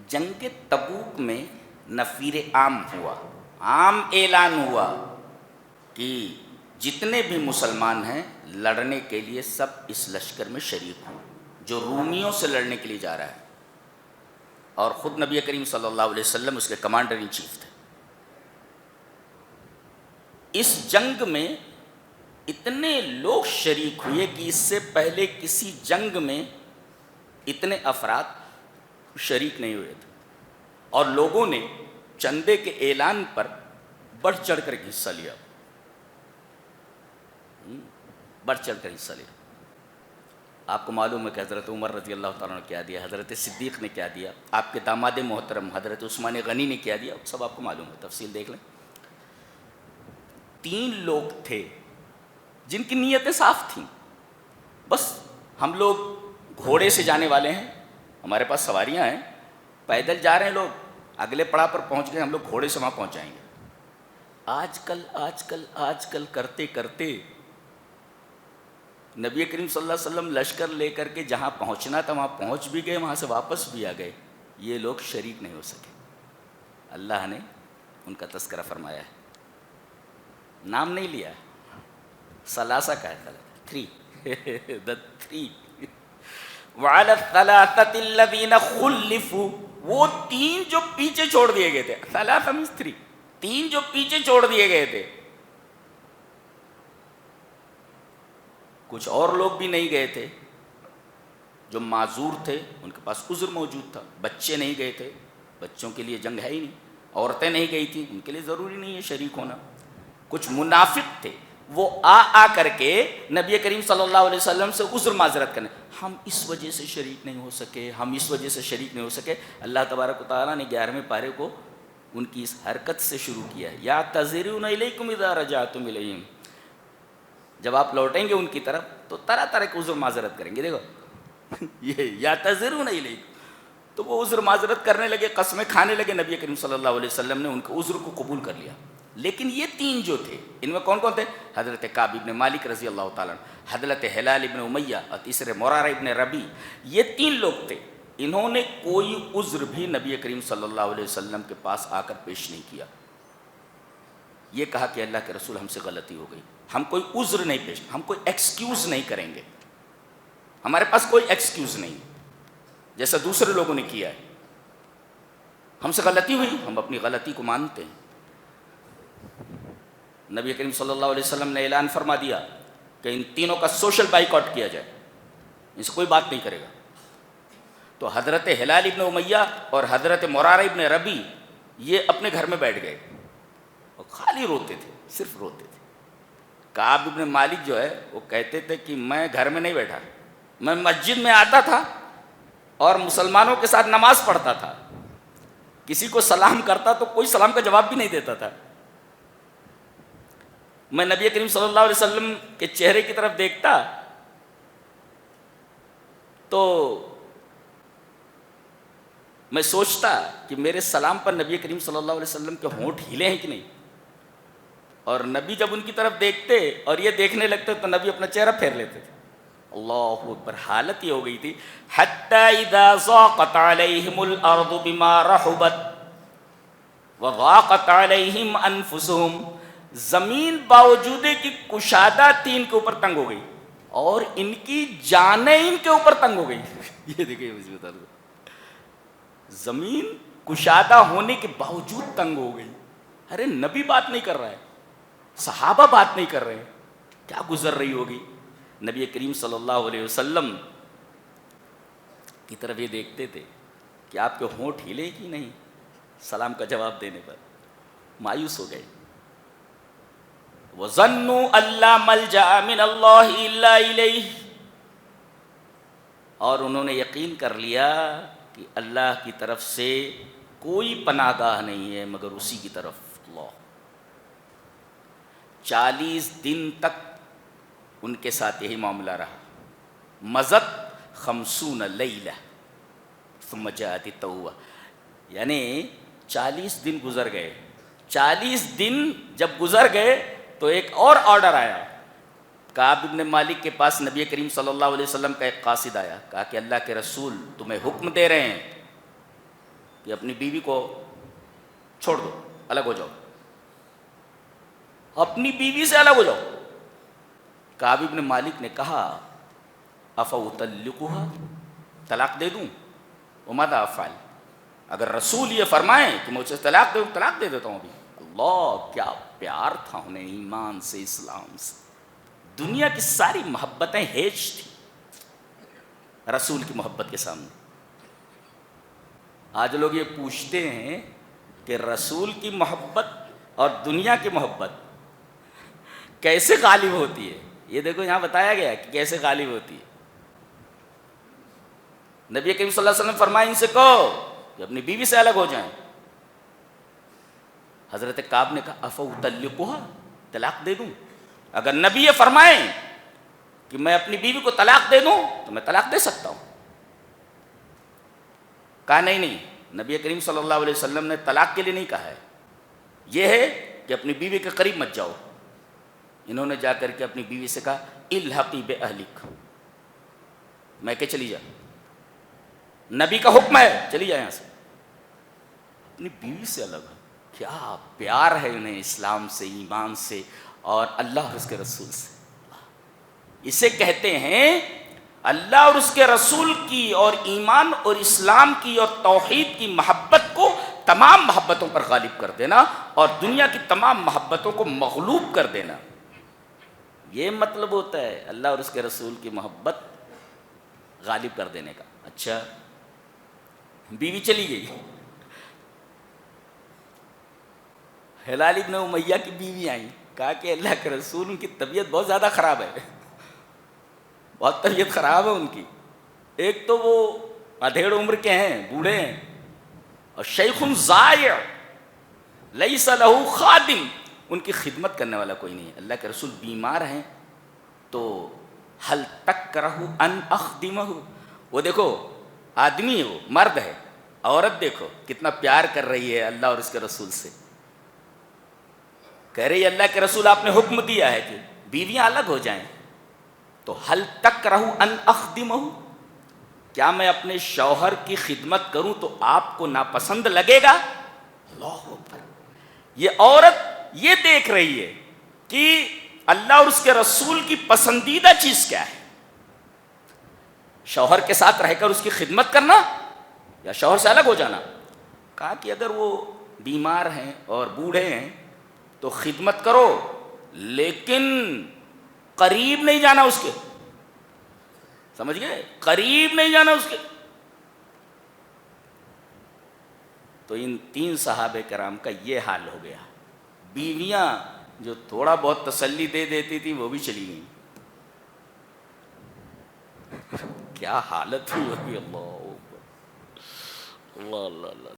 جنگ تبوک میں نفیر عام ہوا، عام اعلان ہوا کہ جتنے بھی مسلمان ہیں لڑنے کے لیے سب اس لشکر میں شریک ہوں جو رومیوں سے لڑنے کے لیے جا رہا ہے، اور خود نبی کریم صلی اللہ علیہ وسلم اس کے کمانڈر ان چیف تھے۔ اس جنگ میں اتنے لوگ شریک ہوئے کہ اس سے پہلے کسی جنگ میں اتنے افراد شریک نہیں ہوئے تھے، اور لوگوں نے چندے کے اعلان پر بڑھ چڑھ کر حصہ لیا، بڑھ چڑھ کر حصہ لیا۔ آپ کو معلوم ہے کہ حضرت عمر رضی اللہ تعالیٰ نے کیا دیا، حضرت صدیق نے کیا دیا، آپ کے داماد محترم حضرت عثمان غنی نے کیا دیا، سب آپ کو معلوم ہے، تفصیل دیکھ لیں۔ 3 لوگ تھے جن کی نیتیں صاف تھیں، بس ہم لوگ گھوڑے سے جانے والے ہیں، ہمارے پاس سواریاں ہیں، پیدل جا رہے ہیں لوگ، اگلے پڑاؤ پر پہنچ گئے، ہم لوگ گھوڑے سے وہاں پہنچائیں گے۔ آج کل کرتے کرتے نبی کریم صلی اللہ علیہ وسلم لشکر لے کر کے جہاں پہنچنا تھا وہاں پہنچ بھی گئے، وہاں سے واپس بھی آ گئے، یہ لوگ شریک نہیں ہو سکے۔ اللہ نے ان کا تذکرہ فرمایا ہے، نام نہیں لیا، ثلاثہ کا ہے، 3 the 3 وعلى الثلاثة الذين خلفوا، وہ 3 جو پیچھے چھوڑ دیے گئے تھے، ثلاثہ means 3 جو پیچھے چھوڑ دیے گئے تھے، کچھ اور لوگ بھی نہیں گئے تھے جو معذور تھے، ان کے پاس عذر موجود تھا، بچے نہیں گئے تھے، بچوں کے لیے جنگ ہے ہی نہیں، عورتیں نہیں گئی تھیں، ان کے لیے ضروری نہیں ہے شریک ہونا، کچھ منافق تھے، وہ آ کر کے نبی کریم صلی اللہ علیہ وسلم سے عذر معذرت کرنے، ہم اس وجہ سے شریک نہیں ہو سکے، ہم اس وجہ سے شریک نہیں ہو سکے۔ اللہ تبارک و تعالیٰ نے 11ویں پارے کو ان کی اس حرکت سے شروع کیا ہے، یعتذرون الیکم اذا رجعتم الیہم، جب آپ لوٹیں گے ان کی طرف تو طرح طرح کے عذر معذرت کریں گے، دیکھو یہ یعتذرون الیکم، تو وہ عذر معذرت کرنے لگے، قسمیں کھانے لگے، نبی کریم صلی اللہ علیہ وسلم نے ان کے عذر کو قبول کر لیا۔ لیکن یہ 3 جو تھے، ان میں کون کون تھے؟ حضرت کعب ابن مالک رضی اللہ تعالیٰ عنہ، حضرت ہلال ابن امیہ، اور تیسرے مرارہ ابن ربیع، یہ 3 لوگ تھے، انہوں نے کوئی عذر بھی نبی کریم صلی اللہ علیہ وسلم کے پاس آ کر پیش نہیں کیا، یہ کہا کہ اللہ کے رسول ہم سے غلطی ہو گئی، ہم کوئی عذر نہیں پیش، ہم کوئی ایکسکیوز نہیں کریں گے، ہمارے پاس کوئی ایکسکیوز نہیں، جیسا دوسرے لوگوں نے کیا ہے، ہم سے غلطی ہوئی، ہم اپنی غلطی کو مانتے ہیں۔ نبی کریم صلی اللہ علیہ وسلم نے اعلان فرما دیا کہ ان تینوں کا سوشل بائیکاٹ کیا جائے، ان سے کوئی بات نہیں کرے گا۔ تو حضرت ہلال ابن امیہ اور حضرت مرارہ ابن ربیع یہ اپنے گھر میں بیٹھ گئے اور خالی روتے تھے، صرف روتے تھے۔ کعب ابن مالک جو ہے وہ کہتے تھے کہ میں گھر میں نہیں بیٹھا، میں مسجد میں آتا تھا اور مسلمانوں کے ساتھ نماز پڑھتا تھا، کسی کو سلام کرتا تو کوئی سلام کا جواب بھی نہیں دیتا تھا، میں نبی کریم صلی اللہ علیہ وسلم کے چہرے کی طرف دیکھتا تو میں سوچتا کہ میرے سلام پر نبی کریم صلی اللہ علیہ وسلم کے ہونٹ ہلے ہیں کہ نہیں، اور نبی جب ان کی طرف دیکھتے اور یہ دیکھنے لگتے تو نبی اپنا چہرہ پھیر لیتے تھے۔ اللہ اکبر، حالت یہ ہو گئی تھی، حتی اذا ضاقت علیہم الارض بما رحبت وضاقت علیہم انفسہم، زمین باوجود کہ کشادہ تھی ان کے اوپر تنگ ہو گئی اور ان کی جانیں ان کے اوپر تنگ ہو گئی۔ یہ دیکھیں مجھے بتا دو، زمین کشادہ ہونے کے باوجود تنگ ہو گئی، ارے نبی بات نہیں کر رہا ہے، صحابہ بات نہیں کر رہے ہیں، کیا گزر رہی ہوگی؟ نبی کریم صلی اللہ علیہ وسلم کی طرف یہ دیکھتے تھے کہ آپ کے ہونٹ ہلے کہ نہیں سلام کا جواب دینے پر، مایوس ہو گئے۔ وَظَنُّوا أَلَّا مَلْجَأَ مِنَ اللَّهِ إِلَّا إِلَيْهِ، اور انہوں نے یقین کر لیا کہ اللہ کی طرف سے کوئی پناہ گاہ نہیں ہے مگر اسی کی طرف۔ اللہ، 40 دن تک ان کے ساتھ یہی معاملہ رہا، مضت 50 لیلہ ثم جاءت التوبہ، یعنی 40 دن گزر گئے، 40 دن جب گزر گئے تو ایک اور آرڈر آیا، کعب ابن مالک کے پاس نبی کریم صلی اللہ علیہ وسلم کا ایک قاصد آیا، کہا کہ اللہ کے رسول تمہیں حکم دے رہے ہیں کہ اپنی بیوی کو چھوڑ دو، الگ ہو جاؤ، اپنی بیوی سے الگ ہو جاؤ۔ کعب بن مالک نے کہا افاطلقها، طلاق دے دوں؟ وماذا افعل، اگر رسول یہ فرمائیں کہ میں اسے طلاق دے دوں، طلاق دے دیتا ہوں ابھی۔ اللہ، کیا پیار تھا انہیں ایمان سے، اسلام سے، دنیا کی ساری محبتیں ہیج تھی رسول کی محبت کے سامنے۔ آج لوگ یہ پوچھتے ہیں کہ رسول کی محبت اور دنیا کی محبت کیسے غالب ہوتی ہے؟ یہ دیکھو یہاں بتایا گیا کہ کیسے غالب ہوتی ہے۔ نبی کریم صلی اللہ علیہ وسلم فرمائے ان سے کہو کہ اپنی بیوی سے الگ ہو جائیں۔ حضرت کعب نے کہا افاطلقها، طلاق دے دوں؟ اگر نبی یہ فرمائیں کہ میں اپنی بیوی کو طلاق دے دوں تو میں طلاق دے سکتا ہوں۔ کہا نہیں، نبی کریم صلی اللہ علیہ وسلم نے طلاق کے لیے نہیں کہا ہے، یہ ہے کہ اپنی بیوی کے قریب مت جاؤ۔ انہوں نے جا کر کے اپنی بیوی سے کہا الحقی باہلک، میں کہ چلی جا، نبی کا حکم ہے، چلی جا یہاں سے۔ اپنی بیوی سے الگ ہے، کیا پیار ہے انہیں اسلام سے، ایمان سے، اور اللہ اور اس کے رسول سے۔ اسے کہتے ہیں اللہ اور اس کے رسول کی اور ایمان اور اسلام کی اور توحید کی محبت کو تمام محبتوں پر غالب کر دینا، اور دنیا کی تمام محبتوں کو مغلوب کر دینا۔ یہ مطلب ہوتا ہے اللہ اور اس کے رسول کی محبت غالب کر دینے کا۔ اچھا، بیوی چلی گئی، ہلال ابن امیہ کی بیوی آئی، کہا کہ اللہ کے رسول، ان کی طبیعت بہت زیادہ خراب ہے، بہت طبیعت خراب ہے ان کی۔ ایک تو وہ ادھیڑ عمر کے ہیں، بوڑھے ہیں، اور شیخ ضائع لیس لہ خادم، ان کی خدمت کرنے والا کوئی نہیں ہے۔ اللہ کے رسول بیمار ہیں تو حل تکرہ ان اخدمہ، وہ دیکھو آدمی ہے، وہ مرد ہے، عورت دیکھو کتنا پیار کر رہی ہے اللہ اور اس کے رسول سے، کہہ رہی ہے اللہ کے رسول آپ نے حکم دیا ہے کہ بیویاں الگ ہو جائیں، تو حل تکرہ ان اخدمہ، کیا میں اپنے شوہر کی خدمت کروں تو آپ کو ناپسند لگے گا؟ اللہ اکبر۔ یہ عورت یہ دیکھ رہی ہے کہ اللہ اور اس کے رسول کی پسندیدہ چیز کیا ہے، شوہر کے ساتھ رہ کر اس کی خدمت کرنا یا شوہر سے الگ ہو جانا۔ کہا کہ اگر وہ بیمار ہیں اور بوڑھے ہیں تو خدمت کرو، لیکن قریب نہیں جانا اس کے، سمجھ گئے، قریب نہیں جانا اس کے۔ تو ان تین صحابہ کرام کا یہ حال ہو گیا۔ بیویاں جو تھوڑا بہت تسلی دے دیتی تھی وہ بھی چلی گئیں۔ کیا حالت ہوئی ہوگی، اللہ اللہ اللہ اللہ۔